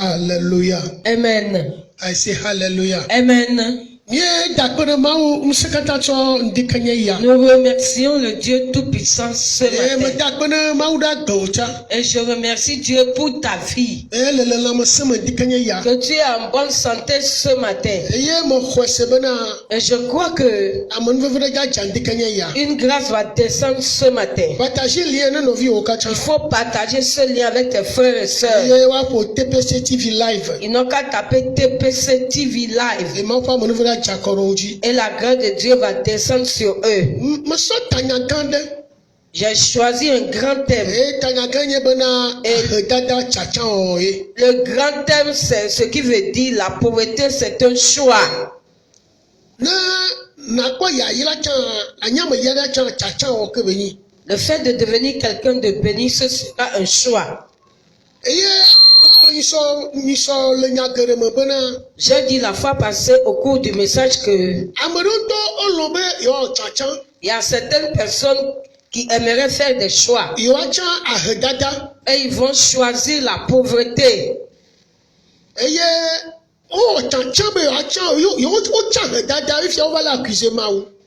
Hallelujah. Amen. I say hallelujah. Amen. Nous remercions le Dieu Tout-Puissant ce matin. Et je remercie Dieu pour ta vie. Que tu es en bonne santé ce matin. Et je crois que une grâce va descendre ce matin. Il faut partager ce lien avec tes frères et sœurs. Ils n'ont qu'à taper TPC TV Live. Et la grâce de Dieu va descendre sur eux. J'ai choisi un grand thème. Et le grand thème, c'est ce qui veut dire la pauvreté, c'est un choix. Le fait de devenir quelqu'un de béni, ce sera un choix. J'ai dit la fois passée au cours du message que il y a certaines personnes qui aimeraient faire des choix et ils vont choisir la pauvreté.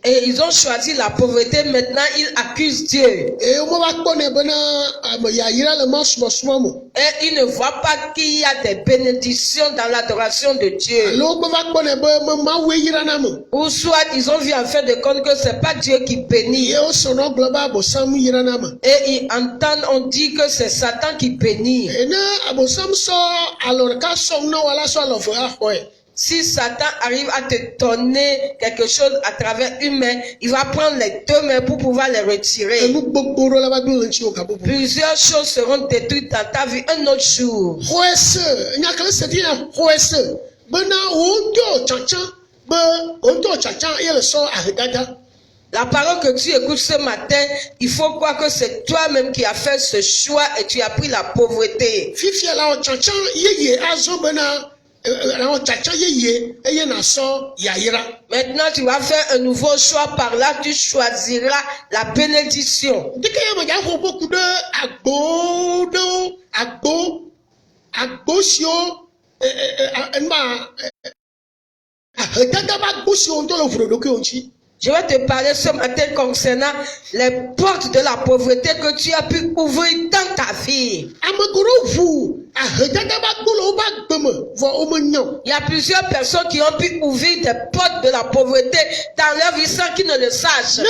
Et ils ont choisi la pauvreté, maintenant ils accusent Dieu. Et ils ne voient pas qu'il y a des bénédictions dans l'adoration de Dieu. Ou soit ils ont vu en fin de compte que ce n'est pas Dieu qui bénit. Et ils entendent, on dit que c'est Satan qui bénit. Si Satan arrive à te donner quelque chose à travers une main, il va prendre les deux mains pour pouvoir les retirer. Plusieurs choses seront détruites dans ta vie un autre jour. La parole que tu écoutes ce matin, il faut croire que c'est toi-même qui as fait ce choix et tu as pris la pauvreté. Maintenant, tu vas faire un nouveau choix par là, tu choisiras la bénédiction. Je vais te parler ce matin concernant les portes de la pauvreté que tu as pu ouvrir dans ta vie. Il y a plusieurs personnes qui ont pu ouvrir des portes de la pauvreté dans leur vie sans qu'ils ne le sachent.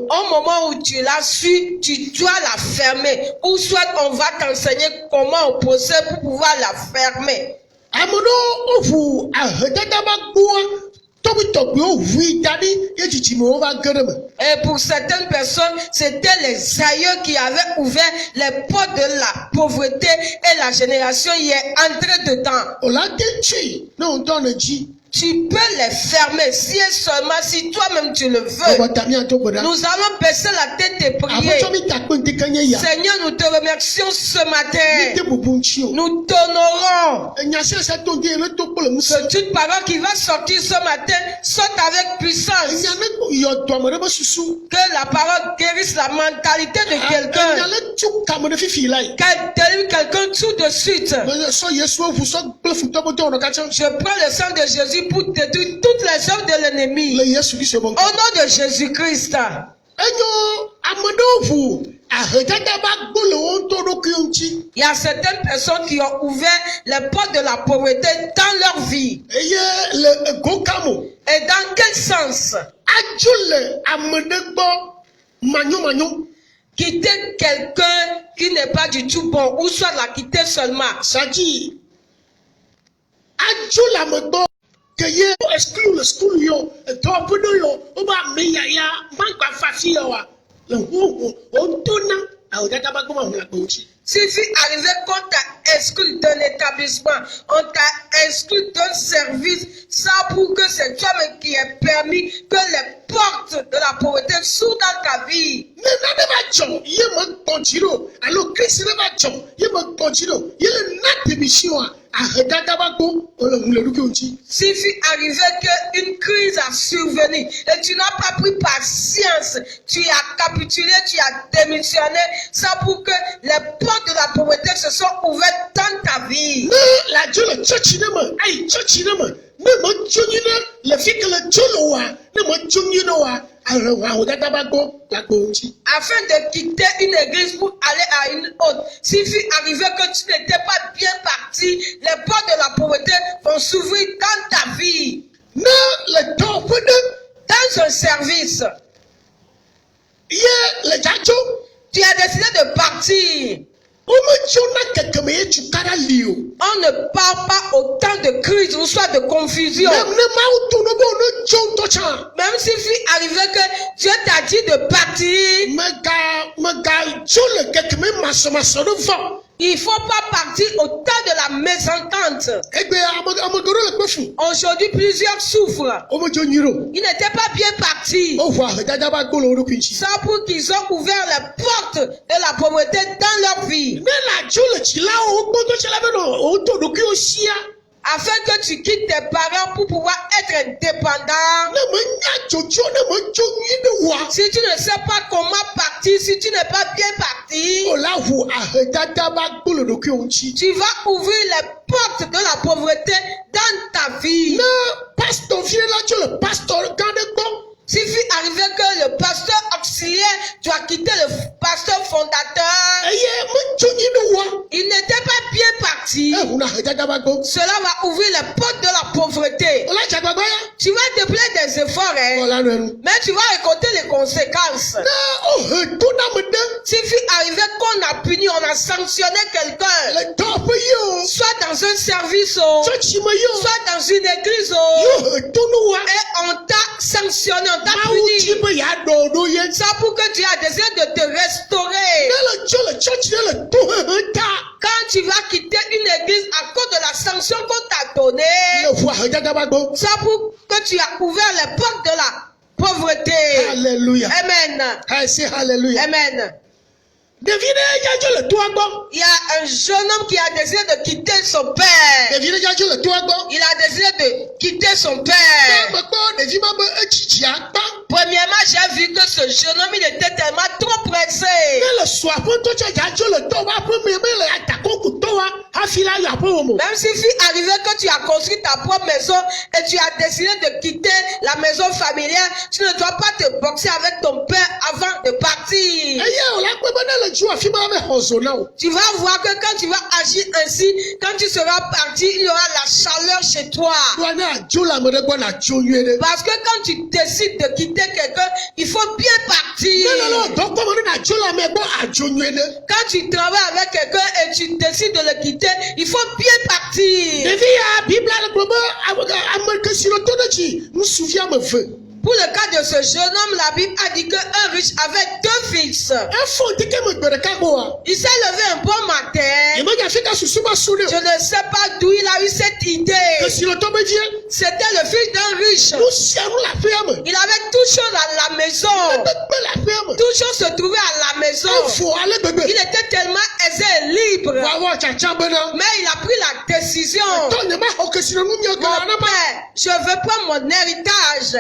Au moment où tu l'as su, tu dois la fermer. Ou soit on va t'enseigner comment on procède pour pouvoir la fermer. Et pour certaines personnes, c'était les aïeux qui avaient ouvert les portes de la pauvreté et la génération y est entrée dedans. Tu peux les fermer si et seulement si toi-même tu le veux. Nous allons baisser la tête et prier. Seigneur, nous te remercions ce matin. Nous t'honorons. Que toute parole qui va sortir ce matin sorte avec puissance. Que la parole guérisse la mentalité de quelqu'un. Qu'elle délivre quelqu'un tout de suite. Je prends le sang de Jésus pour détruire toutes les œuvres de l'ennemi. Au nom de Jésus-Christ. Il y a certaines personnes qui ont ouvert les portes de la pauvreté dans leur vie. Et dans quel sens? Quitter quelqu'un qui n'est pas du tout bon, ou soit la quitter seulement. Si tu es arrivé qu'on t'a exclu d'un établissement, on t'a exclu d'un service, ça prouve que c'est toi-même qui as permis que les portes de la pauvreté s'ouvrent dans ta vie. kɔntiro alo kristi ne ba tsɔ ye me kɔntiro ye le nate mission a ahedada ba gbɔ ole ŋu le ɖokui ŋuti. S'il fut arrivé qu'une crise a survenu et tu n'as pas pris patience, tu as capitulé, tu as démissionné, c'est pour que les portes de la pauvreté se sont ouvertes dans ta vie. Ne la dzo le tsɔtsi ne me ayi tsɔtsi ne me ne me tso nyi ne le fi ke le tso le wa ne me tso nyi ne wa ahedada ba gbɔ le agbo ŋuti. Afin de quitter une église pour aller à une autre, s'il fut arrivé que tu n'étais pas bien parti, les portes de la pauvreté vont s'ouvrir dans ta vie. Ne le tɔ ƒe ɖe Dans un service, ye le dzadzɔ tu as décidé de partir. wometso na keke me ye tukara li o. On ne parle pas autant de crise ou soit de confusion. Ne mawu to no be ne tso ŋutɔ tsã. Même s'il fut arrivé que Dieu t'a dit de partir, mega tso le keke me masɔmasɔ ɖe vɔ. il ne faut pas partir au temps de la mésentente. Egbe ame geɖewo le kpe fu. Aujourd'hui, plusieurs souffrent. Womedzo nyui ɖo. Ils n'étaient pas bien partis. Woʋu ahedada ba gbɔ le wo ɖokui ŋuti. C'est pour qu'ils ont ouvert les portes de la pauvreté dans leur vie. Ne la tso le tsilawo wogbɔdɔ tsi la be no wodo ɖokuiwo sia. Afin que tu quittes tes parents pour pouvoir être indépendant. Ne me nya dzodzo ne me tso nyui ɖe wa. Si tu ne sais pas comment partir, si tu n'es pas bien parti, O la ʋu ahedada ba gbɔ le ɖokuiwo ŋuti. tu vas ouvrir les portes de la pauvreté dans ta vie. Ne pastor vi la tso le pastor gã ɖe gbɔ. S'il fut arrivé que le pasteur auxiliaire doit quitter le pasteur fondateur, Eye me tso nyui ɖe wa. il n'était pas bien parti. Eʋu na ahedada ba gbɔ. Cela va ouvrir les portes de la pauvreté. O la dze agbagba ya. Tu vas déployer des efforts, O hein, la nɔ enu. mais tu vas récolter les conséquences. Ne ohe to na me ɖe. S'il fut arrivé qu'on a puni, on a sanctionné quelqu'un, Le dɔ ƒe ye o. soit dans un service, oh, Tsɔtsi me ye o. soit dans une église, oh, Yo he to no wa. et on t'a sanctionné, on t'a Mawu dzi puni. be yeaɖɔ ɖo ye. Ça pour que tu as décidé de te restaurer. Ne le tso le tsɔtsi ne le to hehe ta. Quand tu vas quitter une église à cause de la sanction qu'on t'a donnée, Le ʋu ahedada ba gbɔ. ça pour que tu as ouvert les portes de la pauvreté. Hallelujah. Amen. I say hallelujah. Amen. Ɖevi ɖe ya dzo le toa gbɔ. Il y a un jeune homme qui a décidé de quitter son père. Ɖevi ɖe ya dzo le toa gbɔ. Il a décidé de quitter son Ne père. me kpɔ ɖevi ma be etsitsia gbã. Premièrement, j'ai vu que ce jeune homme, il était tellement trop pressé. Ne le sua ƒe ŋutɔ tse ya dzo le tɔ ƒe aƒe me le adakɔku tɔ wa hafi la yɔ aƒe wò mo. Même s'il fut arrivé que tu as construit ta propre maison et tu as décidé de quitter la maison familiale, tu ne dois pas te boxer avec ton père avant de partir. Eye o la kpe be ne le dzo afi ma be xɔ zo na o. Tu vas voir que quand tu vas agir ainsi, quand tu seras parti, il y aura la chaleur chez toi. Toa ne adzo le ame ɖe gbɔ na tso nyuie ɖe. Parce que quand tu décides de quitter quelqu'un, il faut bien partir. Ne le le dɔ kɔme ne na dzo le ame gbɔ adzo nyuie ɖe. Quand tu travailles avec quelqu'un et tu décides de le quitter, il faut bien partir. Ɖevi ya Biblia le gblɔ be ame ke si le to ɖe dzi nusuvi ame eve. Pour le cas de ce jeune homme, la Bible a dit qu'un riche avait deux fils. Efɔ ŋdike me gbe ɖeka gbɔa. Il s'est levé un bon matin. Yemenya fi ka susu ma su Je ɖe. ne sais pas d'où il a eu cette idée. Ke si le tɔ be dzi. C'était le fils d'un riche. Nu sia nu le aƒea me. Il avait tout chose à la maison. Kpe le aƒea me. Tout chose se trouvait à la maison. Efɔ ale gbegbe. Il était tellement aisé et libre. Wawɔ tsatsa bena. Mais il a pris la décision. Tɔ nye ma xɔ ke si le nu mia gbe Mon la ne ma. père, je veux prendre mon héritage.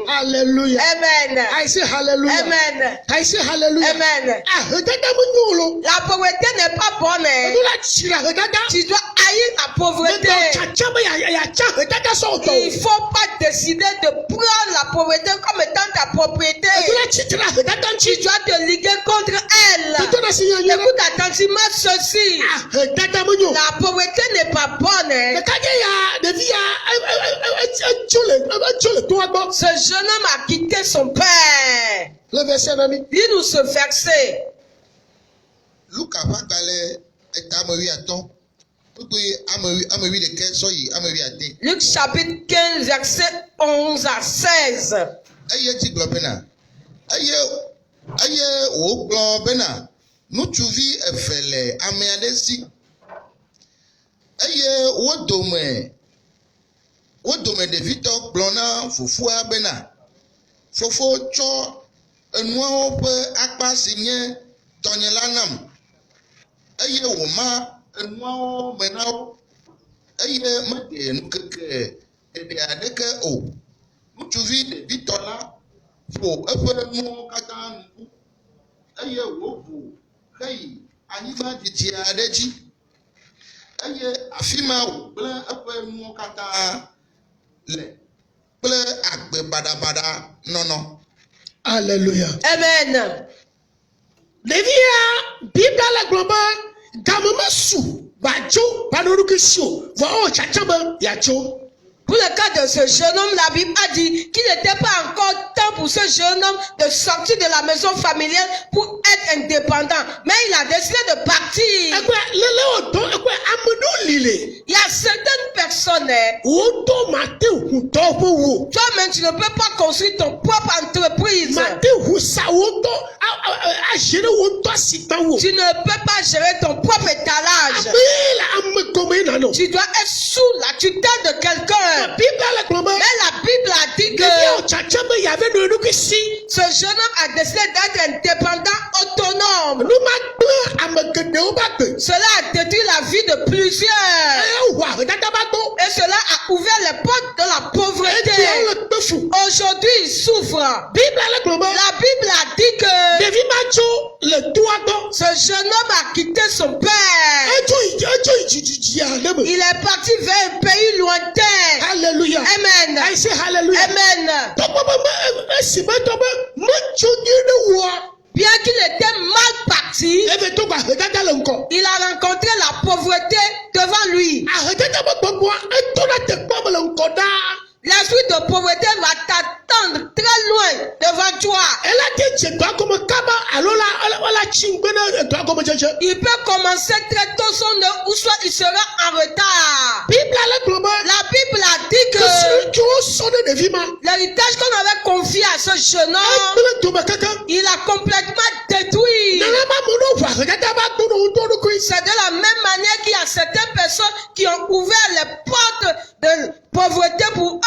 Hallelujah. Amen. I say hallelujah. Amen. I say hallelujah. Amen. Ahedada me nyo lo. La pauvreté n'est pas bonne. Eɖo la tsi le ahedada. Tu dois haïr la pauvreté. Mekɔ tsatsa be ya tsa ahedada sɔ tɔ. Il ne faut pas décider de prendre la pauvreté comme étant ta propriété. Eɖo la tsitre ahedada Tu ŋuti. dois te liguer contre elle. Eto na si nya nyuie ɖe. Écoute attentivement ceci. Ahedada me nyo. La pauvreté n'est pas bonne. Ɖekadze ya ɖevi ya etso le toa gbɔ. Ce jeune homme a quitté son père. Le verset nami. Lis-nous ce verset. Luka ƒe agbalẽ eta ame wuiatɔ̃ kpekpe ame wuiɖeke sɔ yi ame wuiade. Luc chapitre 15 verset 11 à 16. Eye edzi gblɔ bena eye wògblɔ bena ŋutsuvi eve le ame aɖe si eye wo dome ɖevitɔ gblɔ na fofoa bena fofo tsɔ enuawo ƒe akpa si nye tɔnye la nam eye wòma enuawo me na wo eye meɖe nukeke ɖeɖe aɖeke o. Ŋutsuvi ɖevitɔ la ƒo eƒe nuwo katã nuku eye wòʋu heyi anyigba dzidzi aɖe dzi eye afi ma wògblẽ eƒe nuwo katã le kple agbe baɖabaɖa nɔnɔ. Alléluia. Amen. Ɖevia Biblia le gblɔ be game mesu badzo baɖoɖoke si o vɔ tsatsa be yeatso. Pour le cas de ce jeune homme, la Bible a dit qu'il n'était pas encore temps pour ce jeune homme de sortir de la maison familiale pour être indépendant. Mais il a décidé de partir. Il y a certaines personnes, toi-même, tu ne peux pas construire ton propre entreprise. Tu ne peux pas gérer ton propre étalage. Tu dois être sous la tutelle de quelqu'un. Mais la Bible a dit que ce jeune homme a décidé d'être indépendant, autonome. Cela a détruit la vie de plusieurs. Et cela a ouvert les portes de la pauvreté. Aujourd'hui, il souffre. La Bible a dit que ce jeune homme a quitté son père. Il est parti vers un pays lointain. Hallelujah. Amen. I say hallelujah. Amen. Bien qu'il était mal parti, il a rencontré la pauvreté devant lui. L'esprit de pauvreté va t'attendre très loin devant toi. Il peut commencer très tôt son heure ou soit il sera en retard. La Bible a dit que l'héritage qu'on avait confié à ce jeune homme, il a complètement détruit. C'est de la même manière qu'il y a certaines personnes qui ont ouvert les portes de pauvreté pour eux.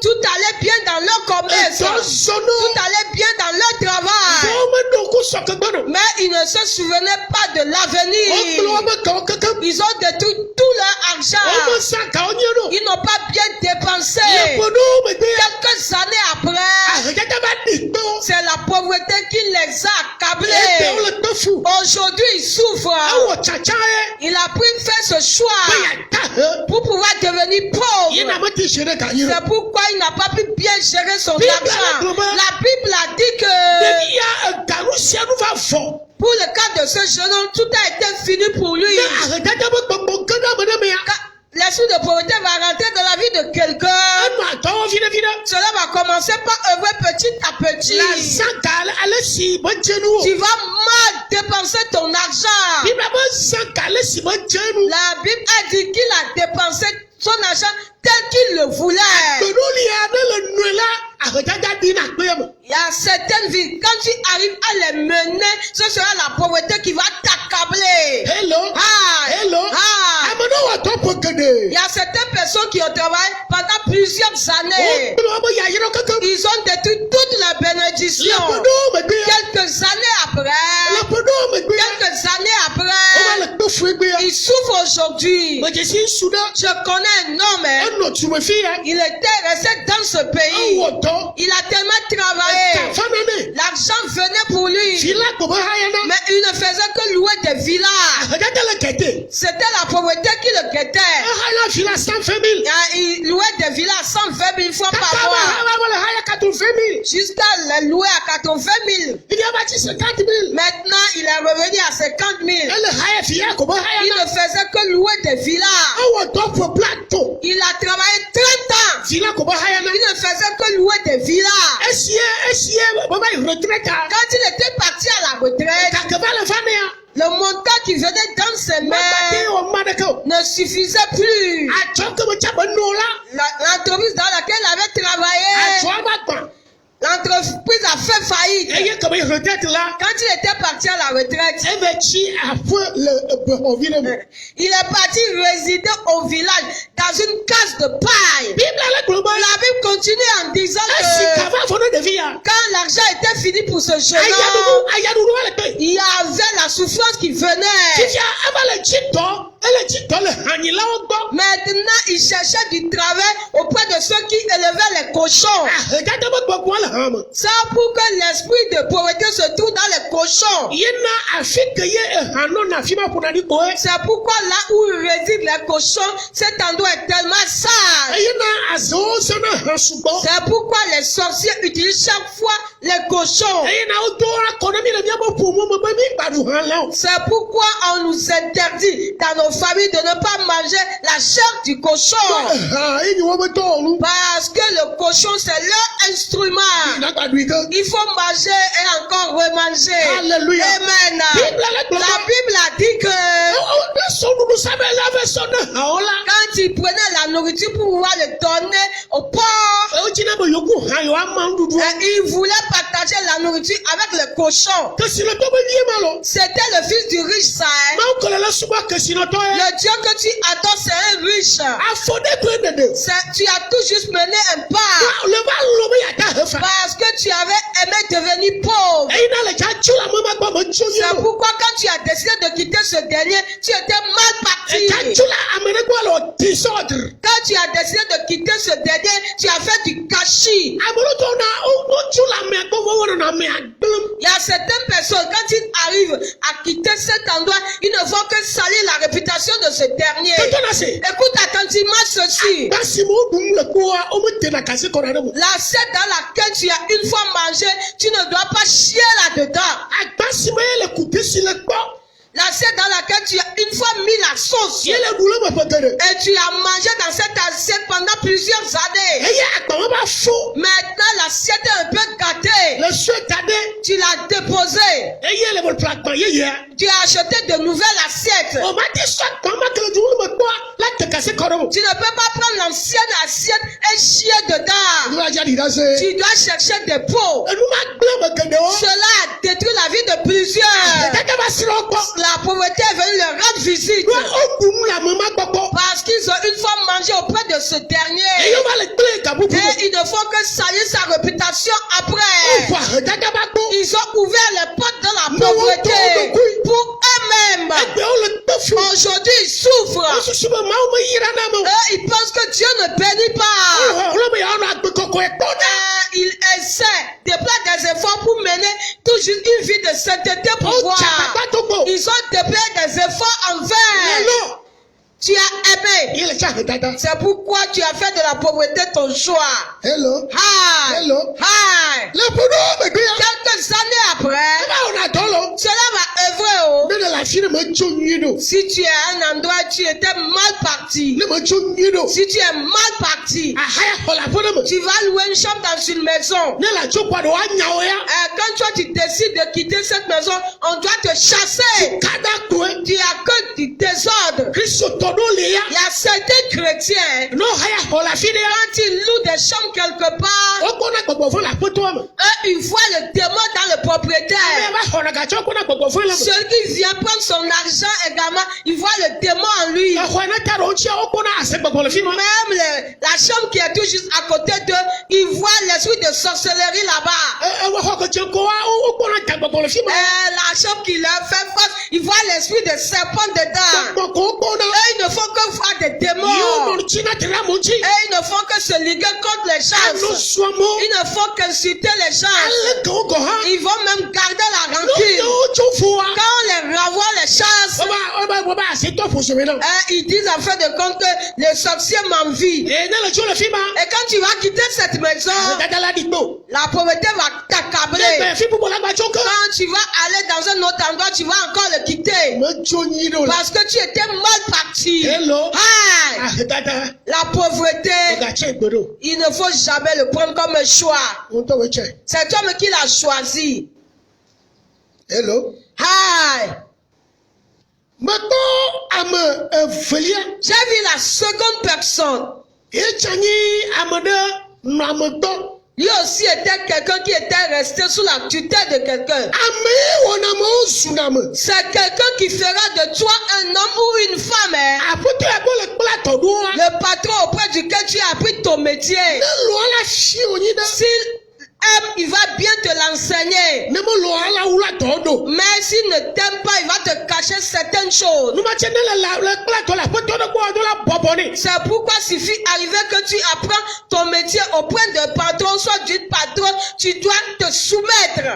Tout allait bien dans leur commerce. Tout allait bien dans leur travail. Mais ils ne se souvenaient pas de l'avenir. Ils ont détruit tout leur argent. Ils n'ont pas bien dépensé. Quelques années après, c'est la pauvreté qui les a accablés. Aujourd'hui, ils souffrent. Il a fait ce choix pour pouvoir devenir pauvre. C'est pourquoi il n'a pas pu bien gérer son argent. La Bible a dit que pour le cas de ce jeune homme, tout a été fini pour lui. L'esprit de pauvreté va rentrer dans la vie de quelqu'un. Cela va commencer par œuvrer petit à petit. Tu vas mal dépenser ton argent. La Bible a dit qu'il a dépensé son argent tel qu'il le voulait. Il y a certaines vies, quand tu arrives à les mener, ce sera la pauvreté qui va t'accabler. Il y a certaines personnes qui ont travaillé pendant plusieurs années. Ils ont détruit toute la bénédiction. Quelques années après, ils souffrent aujourd'hui. Je connais un homme, il était resté dans ce pays. Il a tellement travaillé. L'argent venait pour lui. Mais il ne faisait que louer des villas. C'était la pauvreté qui le guettait. Il louait des villas à 120 000 fois par mois. Jusqu'à les louer à 80 000. Maintenant, il est revenu à 50 000. Il ne faisait que louer des villas. Il a travaillé 30 ans. Il ne faisait que louer des villas. Quand il était parti à la retraite, le montant qui venait dans ses mains ne suffisait plus. L'entreprise dans laquelle il avait travaillé, l'entreprise a fait faillite. Quand il était parti à la retraite, il est parti résider au village dans une case de paille. La Bible continue en disant que quand l'argent était fini pour ce jeune homme. Il y avait la souffrance qui venait. Maintenant, il cherchait du travail auprès de ceux qui élevaient les cochons. C'est pour que l'esprit de pauvreté se trouve dans les cochons. C'est pourquoi là où résident les cochons, cet endroit est tellement sale. C'est pourquoi les sorciers utilisent chaque fois les cochons. C'est pourquoi on nous interdit dans nos familles de ne pas manger la chair du cochon. Parce que le cochon c'est leur instrument. Il faut manger et encore remanger. Alléluia. Amen. La Bible a dit que quand ils prenaient la nourriture pour pouvoir le donner au porc, ils voulaient partager la nourriture avec les cochons. C'était le fils du riche ça. Le Dieu que tu adores c'est un riche. Tu as tout juste mené un pas. Parce que tu avais aimé devenir pauvre. C'est pourquoi quand tu as décidé de quitter ce dernier, tu étais mal parti. Quand tu as décidé de quitter ce dernier, tu as fait du gâchis. Il y a certaines personnes, quand ils arrivent à quitter cet endroit, ils ne font que salir la réputation de ce dernier. Écoute attentivement ceci. L'assiette dans laquelle tu as une fois mangé, tu ne dois pas chier là-dedans. L'assiette dans laquelle tu as une fois mis la sauce. Et tu as mangé dans cette assiette pendant plusieurs années. Maintenant l'assiette est un peu gâtée. Tu l'as déposée. Tu as acheté de nouvelles assiettes. Tu ne peux pas prendre l'ancienne assiette et chier dedans. Tu dois chercher des pots. Cela a détruit la vie de plusieurs. La pauvreté est venue leur rendre visite. Parce qu'ils ont une fois mangé auprès de ce dernier. Et ils ne font que salir sa réputation après. Ils ont ouvert les portes de la pauvreté pour eux-mêmes. Aujourd'hui, ils souffrent. Ils pensent que Dieu ne bénit pas. Ils essaient de prendre des efforts pour mener toujours une vie de sainteté pour voir. Ils ont déployé des efforts en vain. Tu as aimé. C'est pourquoi tu as fait de la pauvreté ton choix. Hello. Hi. Hello. Hi. Quelques années après, cela va œuvrer. Si tu es à un endroit où tu étais mal parti, si tu es mal parti, tu vas louer une chambre dans une maison. Quand toi tu décides de quitter cette maison, on doit te chasser. Tu as que du désordre. Il y a certains chrétiens, quand ils louent des chambres quelque part, eux, ils voient le démon dans le propriétaire. Celui qui vient prendre son argent également, il voit le démon en lui. Même la chambre qui est tout juste à côté d'eux, ils voient l'esprit de sorcellerie là-bas. La chambre qui leur fait face, ils voient l'esprit de serpent dedans. Ils ne font que voir des démons. Et ils ne font que se liguer contre les gens. Ils ne font qu'insulter les gens. Ils vont même garder la rancune. Quand on les renvoie les chasses, ils disent en fin de compte que les sorciers m'envient. Et quand tu vas quitter cette maison, la pauvreté va t'accabler. Quand tu vas aller dans un autre endroit, tu vas encore le quitter. Parce que tu étais mal parti. Hi. La pauvreté, il ne faut jamais le prendre comme un choix. C'est toi qui l'as choisi. Hello. Hi. J'ai vu la seconde personne. Lui aussi était quelqu'un qui était resté sous la tutelle de quelqu'un. C'est quelqu'un qui fera de toi un homme ou une femme. Le patron auprès duquel tu as appris ton métier. S'il aime, il va bien te l'enseigner. Mais s'il ne t'aime pas, il va te cacher certaines choses. C'est pourquoi s'il suffit arriver que tu apprends ton métier auprès de patron, soit d'une patronne, tu dois te soumettre.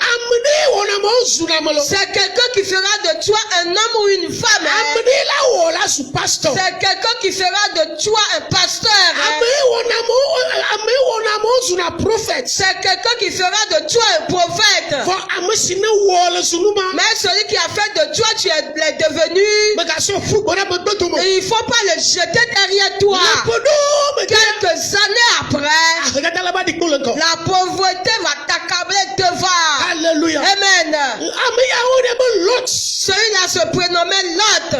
C'est quelqu'un qui fera de toi un homme ou une femme. C'est quelqu'un qui fera de toi un pasteur. C'est quelqu'un qui fera de toi un prophète. Mais celui qui a fait de toi, tu es devenu. Et il ne faut pas le jeter derrière toi. Quelques années après, la pauvreté va t'accabler devant. Alléluia. Amen. Celui-là se prénommait Lot.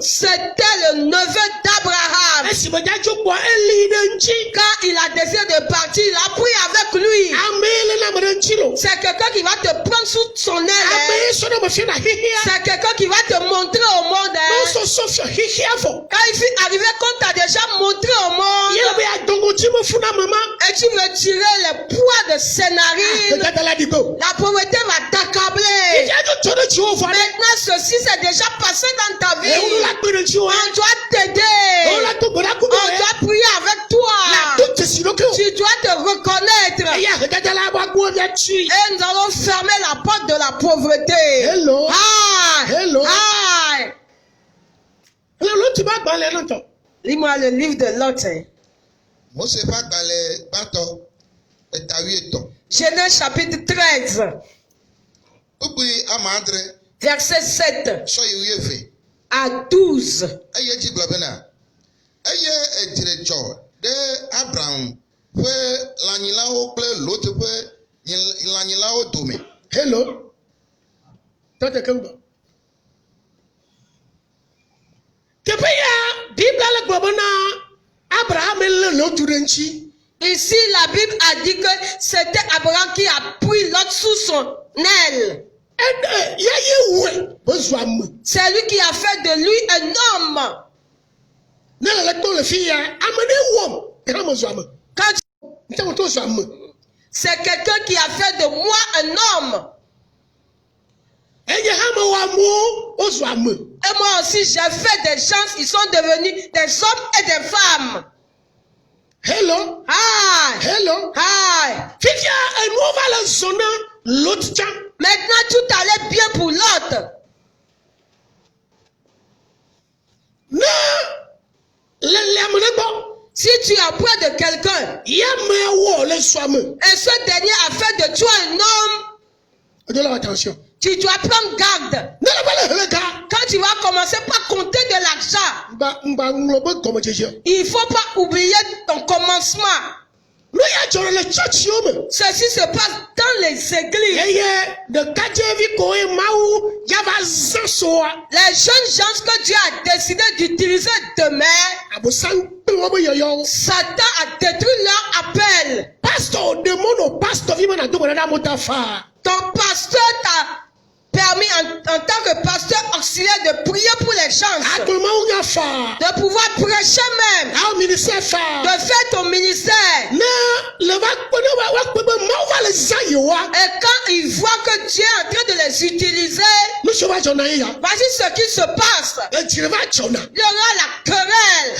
C'était le neveu d'Abraham. Quand il a décidé de partir, il a pris avec lui. C'est quelqu'un qui va te prendre sous son aile. C'est quelqu'un qui va te montrer au monde. Quand il fut arrivé, qu'on t'a déjà montré au monde, et tu veux tirer le poids de ses narines, la pauvreté va t'accabler. Maintenant, ceci s'est déjà passé dans ta vie. On doit t'aider. On doit prier avec toi. Tu dois te reconnaître. Et nous allons fermer la porte de la pauvreté. Hello. Hi. Hello. Hi. Lis-moi le livre de Lot. Genèse chapitre 13. Verset 7 à 12. Hello. Ici, la Bible a dit que c'était Abraham qui a pris Lot sous son aile. C'est lui qui a fait de lui un homme. C'est quelqu'un qui a fait de moi un homme. Et moi aussi, j'ai fait des gens, ils sont devenus des hommes et des femmes. Hello. Hi. Hello. Hi. Maintenant, tout allait bien pour l'autre. Si tu es auprès de quelqu'un, et ce dernier a fait de toi un homme, attention. Tu dois prendre garde. Quand tu vas commencer par compter de l'argent, il ne faut pas oublier ton commencement. Ceci se passe dans les églises. Les jeunes gens que Dieu a décidé d'utiliser demain, Satan a détruit leur appel. Ton pasteur t'a permis en tant que pasteur auxiliaire de prier pour les gens, de pouvoir prêcher même, de faire ton ministère. Et quand ils voient que Dieu est en train de les utiliser, voici ce qui se passe. Il y aura la querelle.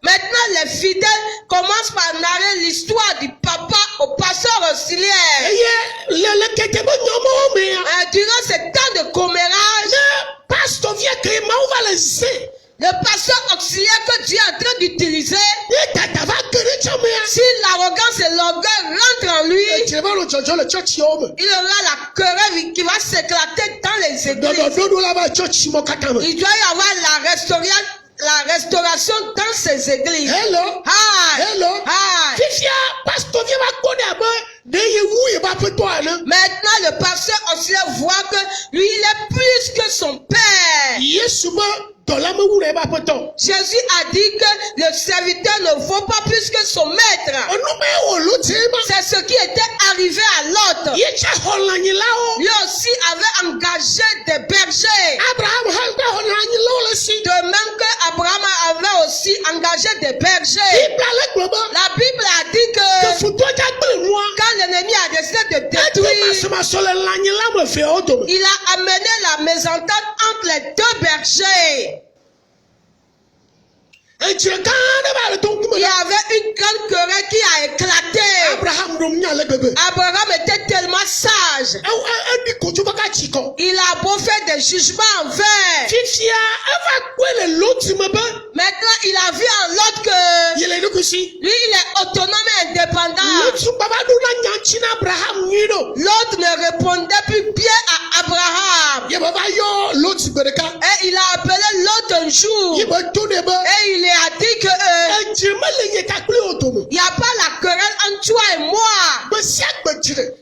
Maintenant, les fidèles commencent par narrer l'histoire du papa au pasteur auxiliaire. Durant ce temps de commérage, le pasteur auxiliaire que Dieu est en train d'utiliser, si l'arrogance et l'orgueil rentrent en lui, il aura la querelle qui va s'éclater dans les églises. Il doit y avoir la restauration dans ces églises. Hello. Hi. Hello. Hi. Maintenant, le pasteur auxiliaire voit que lui, il est plus que son père. Jésus a dit que le serviteur ne vaut pas plus que son maître. C'est ce qui était arrivé à Lot. Lui aussi avait engagé des bergers. De même que Abraham avait aussi engagé des bergers. La Bible a dit que quand l'ennemi a décidé de détruire, il a amené la mésentente entre les deux bergers. Il y avait une grande querelle qui a éclaté. Abraham était tellement sage. Il a beau faire des jugements en vain. Maintenant, il a vu en Lot que lui, il est autonome et indépendant. L'autre ne répondait plus bien à Abraham. Et il a appelé Lot un jour. Et il a dit que il n'y a pas la querelle entre toi et moi.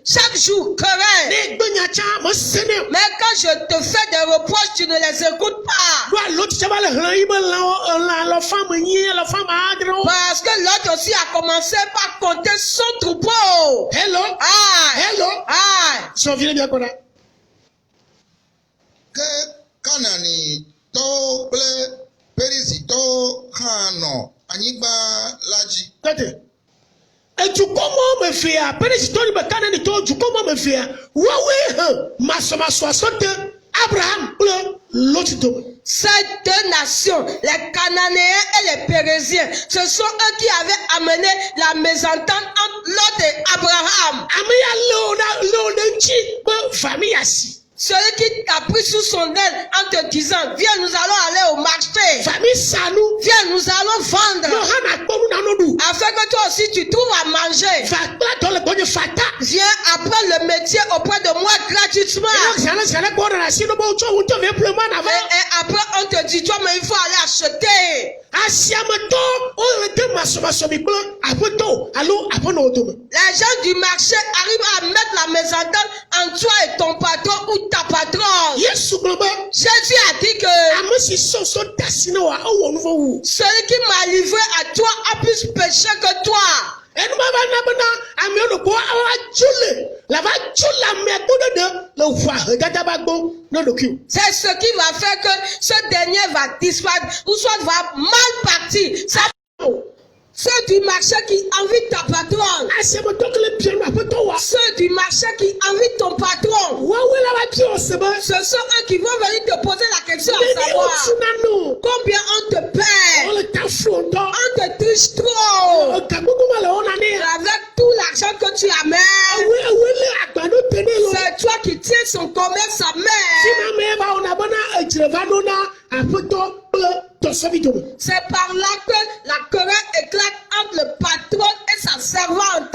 Chaque jour, querelle. Mais quand je te fais des reproches, tu ne les écoutes pas. Parce que l'autre aussi a commencé par compter son troupeau. Hello. Que Kanani to ble perizito hano anyigba laji. Ces deux nations, les Cananéens et les Pérésiens, ce sont eux qui avaient amené la mésentente entre Lot et Abraham. Celui qui t'a pris sous son aile en te disant, viens, nous allons aller au marché. Viens, nous allons vendre. Afin que toi aussi tu trouves à manger. Viens apprendre le métier auprès de moi gratuitement. Et après on te dit, toi mais il faut aller acheter. Les gens du marché arrivent à mettre la mésentente entre toi et ton patron ou ta patronne. Jésus a dit que celui qui m'a livré à toi a plus péché que toi. C'est ce qui va faire que ce dernier va disparaître ou soit va mal partir. Ceux du marché qui envient ta patronne. Ceux du marché qui envient ton patron. Ce sont eux qui vont venir te poser la question à savoir combien on te paie. On te triche trop. Avec tout l'argent que tu amènes, c'est toi qui tiens son commerce à main. C'est par là que la querelle éclate entre le patron et sa servante.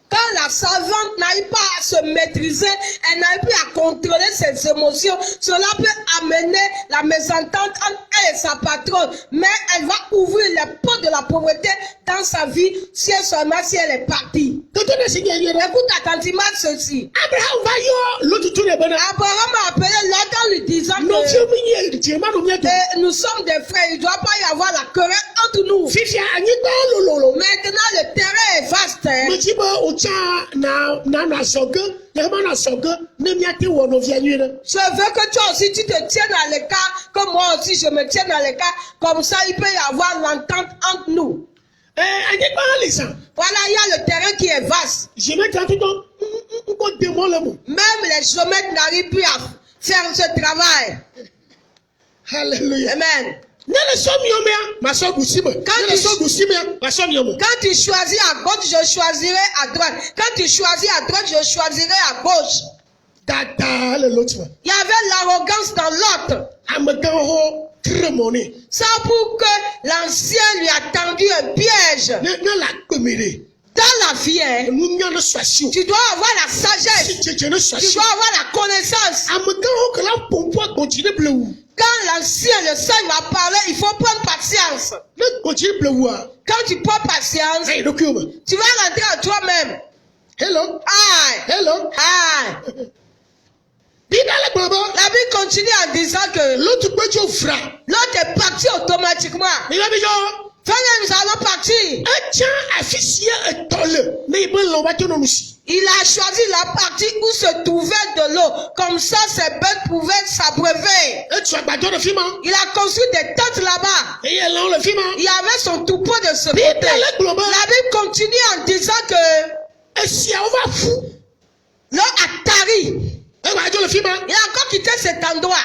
Quand la servante n'arrive pas à se maîtriser, elle n'arrive plus à contrôler ses émotions, cela peut amener la mésentente entre elle et sa patronne. Mais elle va ouvrir les portes de la pauvreté dans sa vie si elle est partie. Écoute attentivement ceci. Abraham a appelé Lot en lui disant que nous sommes des frères, il ne doit pas y avoir la querelle entre nous. Maintenant le terrain est vaste. Je veux que toi aussi tu te tiennes à l'écart, comme moi aussi je me tienne à l'écart, comme ça il peut y avoir l'entente entre nous. Voilà, il y a le terrain qui est vaste. Même les géomètres n'arrivent plus à faire ce travail. Alléluia. Amen. Quand tu choisis à gauche, je choisirai à droite. Quand tu choisis à droite, je choisirai à gauche. Il y avait l'arrogance dans l'autre. Ça pour que l'ancien lui a tendu un piège. Dans la vie, tu dois avoir la sagesse. Tu dois avoir la connaissance. Quand l'ancien, le Seigneur va parler, il faut prendre patience. Quand tu prends patience, tu vas rentrer en toi-même. Hello. Aïe. Hello. Aïe. La Bible continue en disant que l'autre est parti automatiquement. Nous allons partir. Il a choisi la partie où se trouvait de l'eau. Comme ça, ses bêtes pouvaient s'abreuver. Il a construit des tentes là-bas. Il y avait son troupeau de ce côté. La Bible continue en disant que l'eau a tari. Il a encore quitté cet endroit.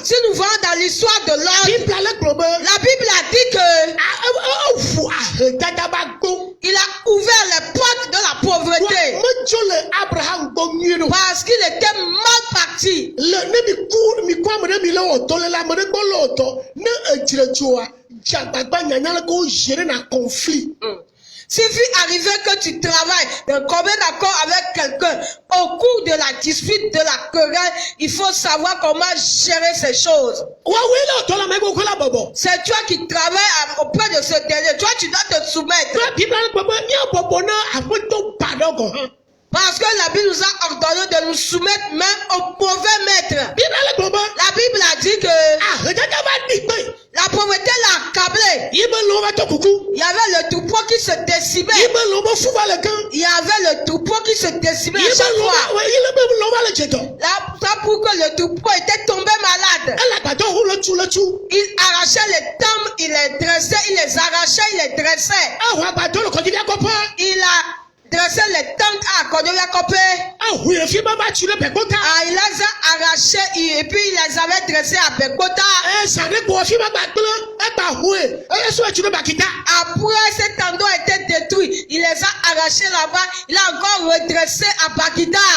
Si nous voyons dans l'histoire de l'ordre, la Bible a dit que il a ouvert les portes de la pauvreté parce qu'il était mal parti. S'il fut arrivé que tu travailles d'un commun accord avec quelqu'un, au cours de la dispute, de la querelle, il faut savoir comment gérer ces choses. C'est toi qui travailles auprès de ce dernier. Toi, tu dois te soumettre. Parce que la Bible nous a ordonné de nous soumettre même au mauvais maître. La Bible a dit que la pauvreté l'a accablé. Il y avait le troupeau qui se décimait. Il y avait le troupeau qui se décimait à chaque fois. Là, pour que le troupeau était tombé malade. Il arrachait les tombes, il les dressait, il les arrachait, il les dressait. Il a dressé les tentes à Cordolia Copé. Il les a arrachés et puis il les avait dressés à Bekota. Après cet endroit était détruit, il les a arrachés là-bas. Il a encore redressé à Bakita.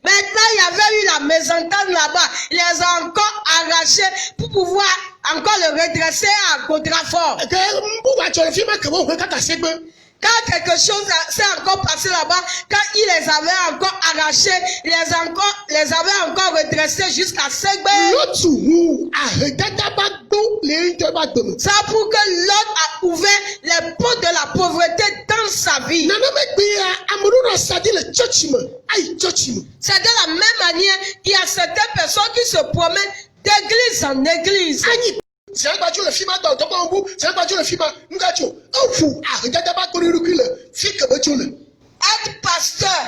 Maintenant, il y avait eu la mésentente là-bas. Il les a encore arrachés pour pouvoir encore le redresser à Godrafort. Quand quelque chose s'est encore passé là-bas, quand il les avait encore arrachés, il les avait encore redressés jusqu'à Segbe. Ça pour que l'autre a ouvert les portes de la pauvreté dans sa vie. C'est de la même manière qu'il y a certaines personnes qui se promènent d'église en église. Être pasteur,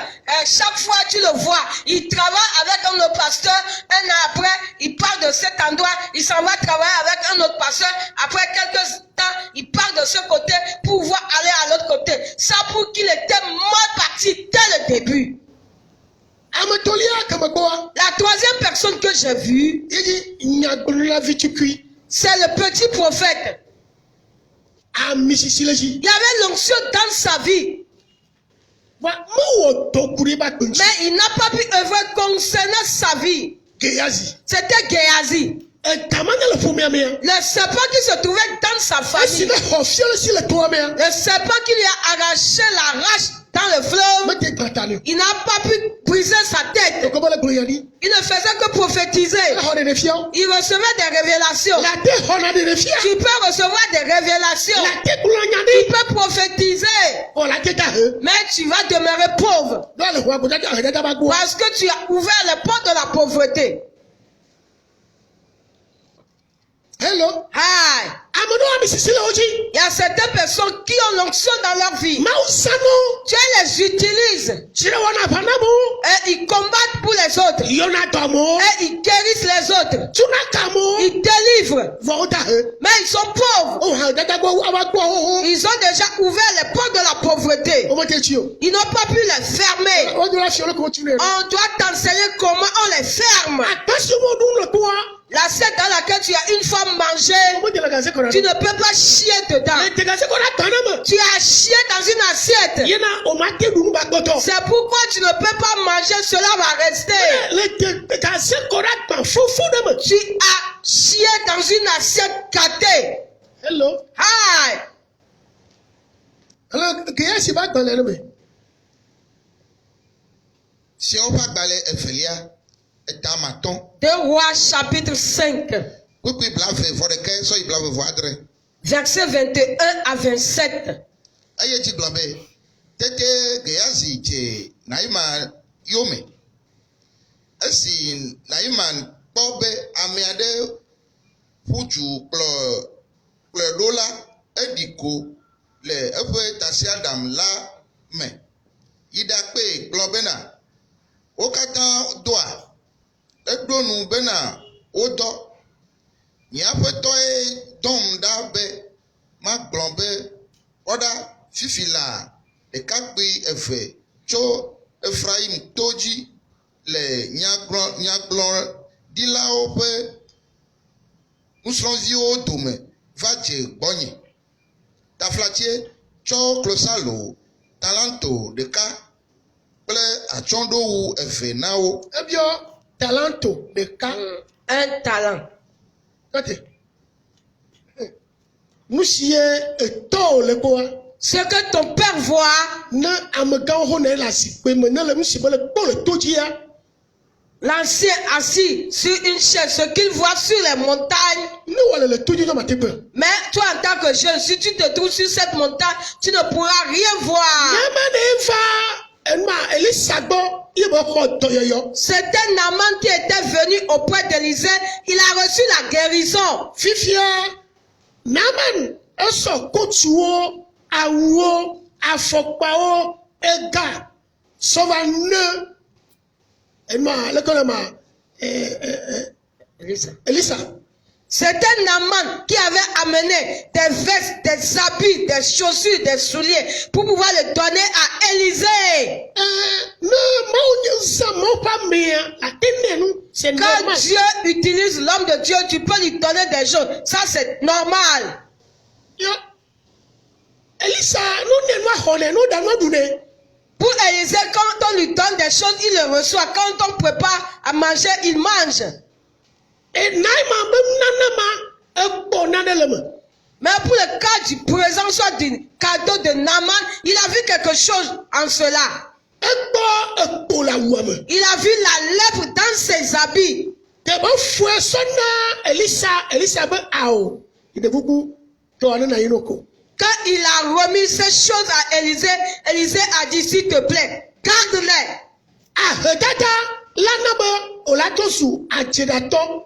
chaque fois tu le vois, il travaille avec un autre pasteur, un an après, il part de cet endroit, il s'en va travailler avec un autre pasteur, après quelques temps, il part de ce côté pour pouvoir aller à l'autre côté. Ça pour qu'il était mal parti dès le début. La troisième personne que j'ai vue, c'est le petit prophète. Il y avait l'onction dans sa vie. Mais il n'a pas pu œuvrer concernant sa vie. C'était Géasi. Le serpent qui se trouvait dans sa famille. Le serpent qui lui a arraché la rage dans le fleuve. Il n'a pas pu briser sa tête. Il ne faisait que prophétiser. Il recevait des révélations. Tu peux recevoir des révélations. Tu peux prophétiser. Mais tu vas demeurer pauvre. Parce que tu as ouvert les portes de la pauvreté. Hello. Hi. Il y a certaines personnes qui ont l'onction dans leur vie. Tu les utilises. Et ils combattent pour les autres. Et ils guérissent les autres. Ils délivrent. Mais ils sont pauvres. Ils ont déjà ouvert les portes de la pauvreté. Ils n'ont pas pu les fermer. On doit t'enseigner comment on les ferme. L'assiette dans laquelle tu as une fois mangé, tu ne peux pas chier dedans. Tu as chié dans une assiette. C'est pourquoi tu ne peux pas manger, cela va rester. Tu as chié dans une assiette gâtée. Hello. Hi. Alors, qu'est-ce que tu vas Si on va balai Ephelia, et dans ma ton. 2 Rois chapitre 5. Verset 21 à 27. Aye ti gblɔ be tete Gehazi dze Naaman yome. Esi Naaman kpɔ be ame aɖe ƒu du kplɔe ɖo la, eɖi ko le eƒe tasiaɖam la me. Yi ɖakpe gblɔ bena wo katã doa. Eɖo nu bena wodɔ. Míaƒe tɔe dɔm ɖa be magblɔ be wɔɖa fifi la ɖekakpui eve tso Efraim to dzi le nyagblɔɖilawo ƒe nusrɔ̃viwo dome va dze gbɔnye. Taflatse tsɔ klosalo talanto ɖeka kple atsɔɖowu eve na wo. Ebiɔ talanto ɖeka. Un talent. Nu si ye etɔ le kpɔa. Ce que ton père voit. Ne amegãwo ho ne le azikpe me ne le nu si be le kpɔ le to dzia. L'ancien assis sur une chaise, ce qu'il voit sur les montagnes. Mais toi, en tant que jeune, si tu te trouves sur cette montagne, tu ne pourras rien voir. C'était Naaman qui était venu auprès d'Élisée. Il a reçu la guérison. Fifia, Naaman, eso kotuo, awuo, afokpao, ega, sovane. Elisa. C'était Naaman qui avait amené des vestes, des habits, des chaussures, des souliers pour pouvoir les donner à Élisée. Quand Dieu utilise l'homme de Dieu, tu peux lui donner des choses. Ça, c'est normal. Elisa, pour Élisée, quand on lui donne des choses, il les reçoit. Quand on prépare à manger, il mange. Mais pour le cas du présent, soit du cadeau de Naaman, il a vu quelque chose en cela. Il a vu la lèpre dans ses habits. Quand il a remis ces choses à Élisée, Élisée a dit, s'il te plaît, garde-les.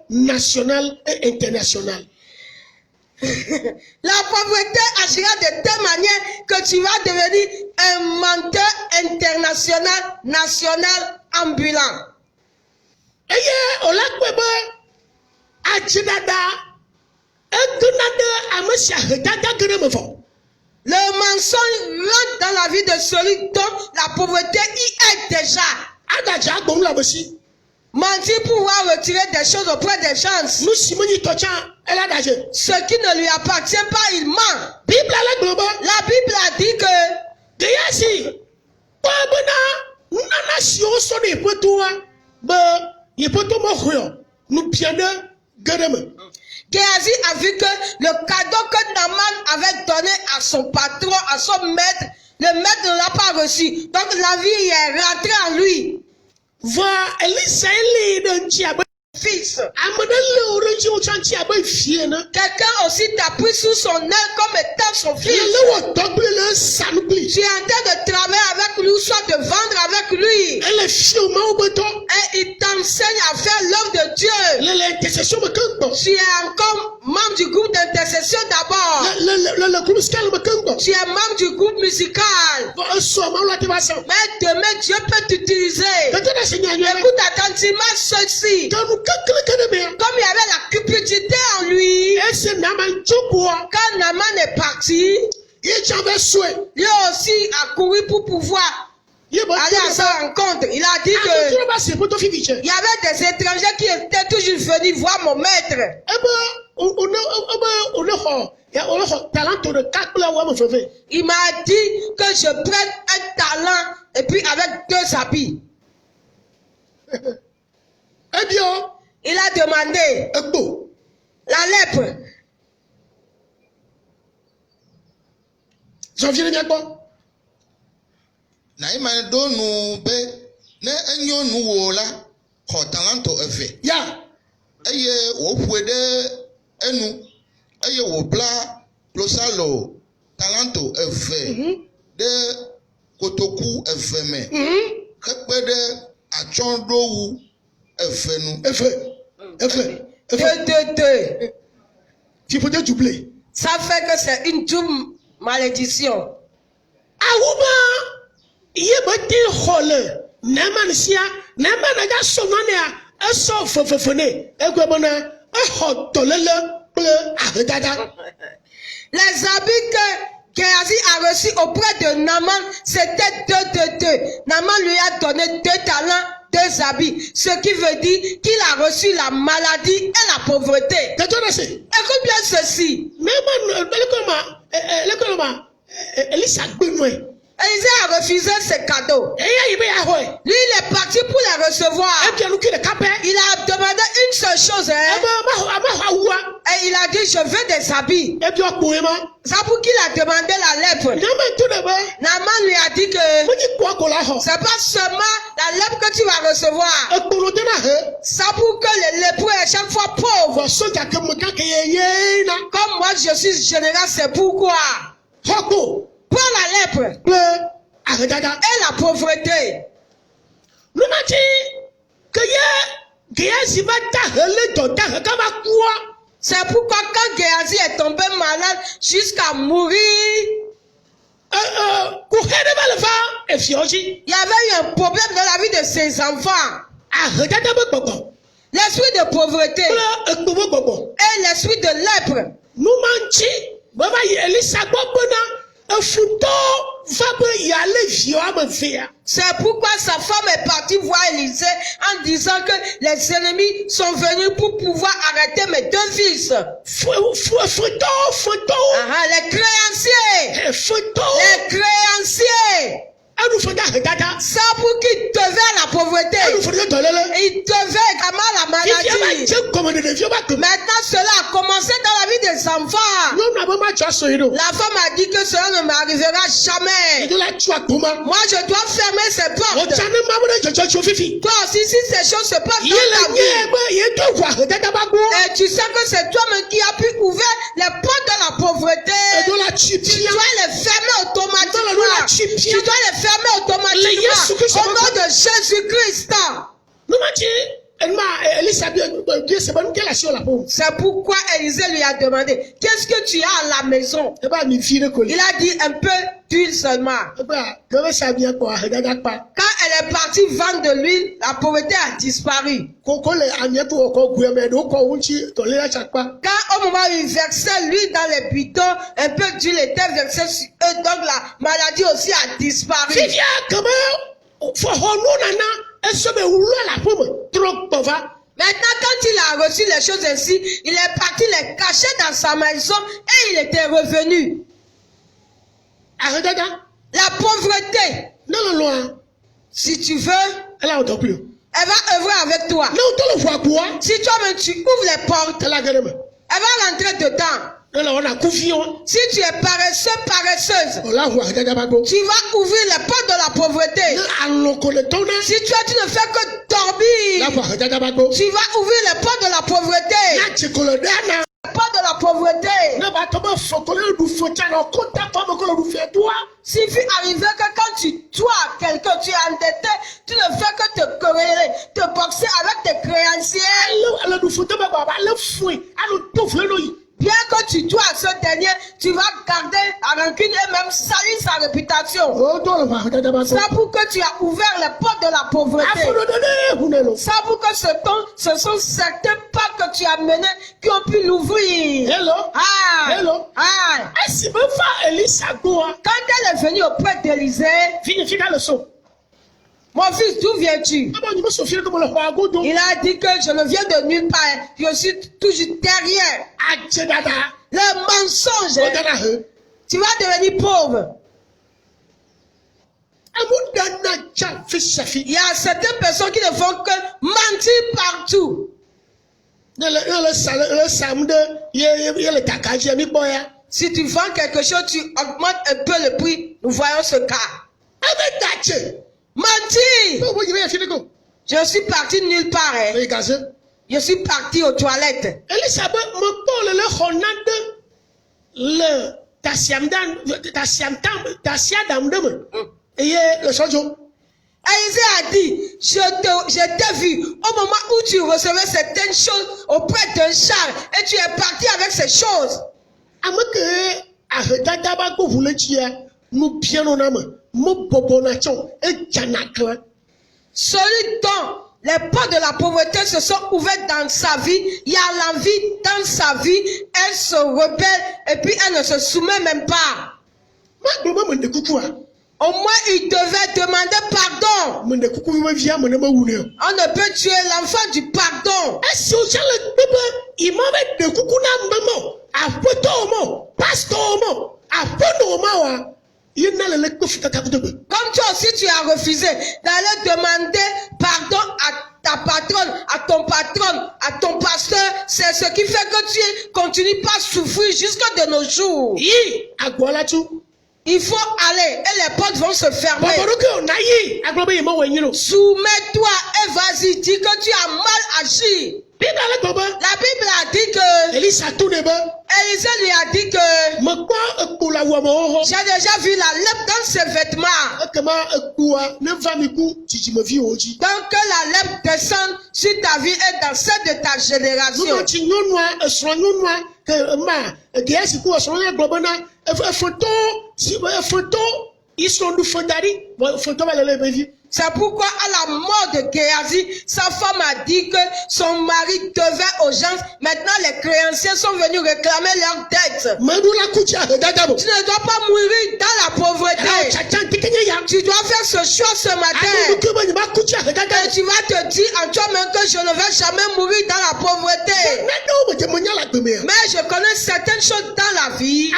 National et international. La pauvreté agira de telle manière que tu vas devenir un menteur international, national, ambulant. Le mensonge rentre dans la vie de celui dont la pauvreté y est déjà. Mentir pour pouvoir retirer des choses auprès des gens. Ce qui ne lui appartient pas, il ment. La Bible a dit que Géhazi a vu que le cadeau que Naaman avait donné à son patron, à son maître, le maître ne l'a pas reçu. Donc la vie est rentrée en lui. Fils. Quelqu'un aussi t'a pris sous son aile comme étant son fils. Tu es en train de travailler avec lui, soit de vendre avec lui. Et il t'enseigne à faire l'œuvre de Dieu. Tu es encore membre du groupe d'intercession d'abord. Tu es membre du groupe musical. Mais demain, Dieu peut t'utiliser. Écoute attentivement ceci. Comme il y avait la cupidité en lui, quand Naaman est parti, lui aussi a couru pour pouvoir aller à sa rencontre. Il a dit que il y avait des étrangers qui étaient toujours venus voir mon maître. Il m'a dit que je prenne un talent et puis avec 2 habits. Il a demandé la lèpre. Na ima do nu be ne enyo nu wo la ko talento efe ya eye wo fuede enu eye wo bla plosalo talento efe de kotoku efe me kepede achondowu efe nu efe tu peux te doubler. Ça fait que c'est une double malédiction. Aouma yebati khole namansia namanaga sonania eso fofofone egwebona ehotolele ple ahedada. Les habits que Géasi a reçus auprès de Naaman, c'était 2. Naaman lui a donné 2 talents, 2 habits. Ce qui veut dire qu'il a reçu la maladie et la pauvreté. Écoute bien ceci. Élisée a refusé ses cadeaux. Lui, il est parti pour les recevoir. Il a demandé une seule chose. Et il a dit, je veux des habits. C'est pour qu'il a demandé la lèpre. Naaman lui a dit que c'est pas seulement la lèpre que tu vas recevoir. C'est pour que les lépreux à chaque fois pauvres. Comme moi je suis général, c'est pourquoi. Pour la lèpre et la pauvreté. C'est pourquoi quand Géasi est tombé malade jusqu'à mourir, il y avait eu un problème dans la vie de ses enfants. L'esprit de pauvreté et l'esprit de lèpre. C'est pourquoi sa femme est partie voir Élisée en disant que les ennemis sont venus pour pouvoir arrêter mes 2 fils. Les créanciers. Les créanciers. Ça pour qu'il devait la pauvreté. Il devait également la maladie. Maintenant cela a commencé dans la vie des enfants. La femme a dit que cela ne m'arrivera jamais. Moi je dois fermer ces portes. Toi aussi si ces choses se passent dans ta vie. Et tu sais que c'est toi-même qui as pu ouvrir les portes de la pauvreté. Tu dois les fermer automatiquement. Tu dois les fermer automatiquement au nom de Jésus-Christ. C'est pourquoi Élisée lui a demandé, qu'est-ce que tu as à la maison? Il a dit un peu d'huile seulement. Quand elle est partie vendre de l'huile, la pauvreté a disparu. Quand au moment où il versait l'huile dans les bidons, un peu d'huile était versée sur eux, donc la maladie aussi a disparu. Maintenant, quand il a reçu les choses ainsi, il est parti les cacher dans sa maison et il était revenu. La pauvreté, si tu veux, elle va œuvrer avec toi. Si toi-même tu ouvres les portes, elle va rentrer dedans. Si tu es paresseux, paresseuse, tu vas ouvrir les portes de la pauvreté. Si toi tu ne fais que dormir, tu vas ouvrir les portes de la pauvreté. Pas de la pauvreté. S'il fut arrivé que quand tu dois quelqu'un, tu es endetté, tu ne fais que te quereller, te boxer avec tes créanciers. Bien que tu dois à ce dernier, tu vas garder la rancune et même salir sa réputation. C'est pour que tu as ouvert les portes de la pauvreté. C'est pour que ce sont certains pas que tu as menés qui ont pu l'ouvrir. Quand elle est venue auprès d'Élisée, Mon fils, d'où viens-tu? Il a dit que je ne viens de nulle part. Je suis toujours derrière. Le mensonge. Tu vas devenir pauvre. Il y a certaines personnes qui ne font que mentir partout. Si tu vends quelque chose, tu augmentes un peu le prix. Nous voyons ce cas. Mentir. Je suis parti nulle part. Je suis parti aux toilettes. Élisée a dit, je t'ai vu au moment où tu recevais certaines choses auprès d'un char et tu es parti avec ces choses. Celui dont les portes de la pauvreté se sont ouvertes dans sa vie, il y a l'envie dans sa vie, elle se rebelle et puis elle ne se soumet même pas. Au moins, il devait demander pardon. On ne peut tuer l'enfant du pardon. Comme toi aussi, tu as refusé d'aller demander pardon à ta patronne, à ton patron, à ton pasteur. C'est ce qui fait que tu continues pas à souffrir jusqu'à de nos jours. Il faut aller et les portes vont se fermer. Soumets-toi et vas-y, dis que tu as mal agi. La Bible a dit que Élisée lui a dit que j'ai déjà vu la lèpre dans ses vêtements. Donc que la lèpre descende sur ta vie et dans celle de ta génération. C'est pourquoi à la mort de Géasi, sa femme a dit que son mari devait aux gens. Maintenant les créanciers sont venus réclamer leurs dettes. Tu ne dois pas mourir dans la pauvreté. Tu dois faire ce choix ce matin. Et tu vas te dire en toi-même que je ne vais jamais mourir dans la pauvreté. Mais je connais certaines choses dans la vie.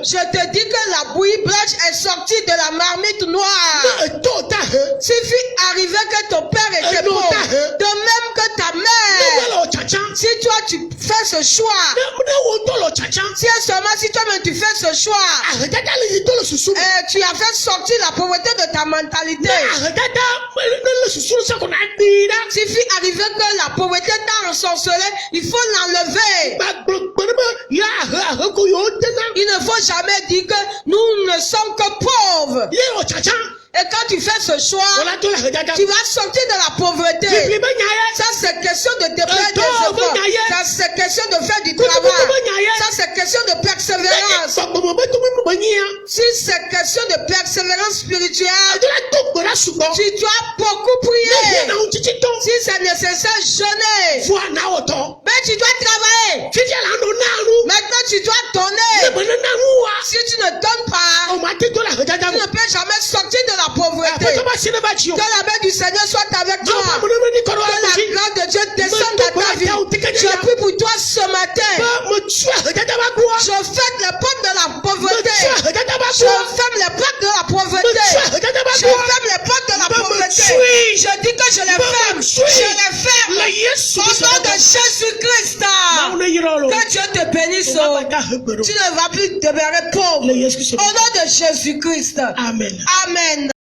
Je te dis que la bouillie blanche est sortie de la marmite noire. Suffit arriver que ton père était pauvre, de même que ta mère. Si toi tu fais ce choix, si seulement si toi-même tu fais ce choix, tu as fait sortir la pauvreté de ta mentalité. Suffit arriver que la pauvreté t'a ensorcelé, il faut l'enlever. Il ne faut jamais dire que nous ne sommes que pauvres. Et quand tu fais ce choix, tu vas sortir de la pauvreté. Ça, c'est question de déplaire des efforts. Ça, c'est question de faire du travail. Ça, c'est question de persévérance. Si c'est question de persévérance spirituelle, tu dois beaucoup prier. Si c'est nécessaire, jeûner. Mais tu dois travailler. Maintenant, tu dois donner. Si tu ne donnes pas, tu ne peux jamais sortir de la pauvreté. Que la main du Seigneur soit avec toi. Que la grâce de Dieu descende dans ta vie. Je prie pour toi ce matin. Je fête les portes de la pauvreté. Je ferme les portes de la pauvreté. Je ferme les portes de la pauvreté. Je dis que je les ferme. Je les ferme. Au nom de Jésus-Christ. Que Dieu te bénisse. Tu ne vas plus demeurer pauvre. Au nom de Jésus-Christ. Amen. Amen.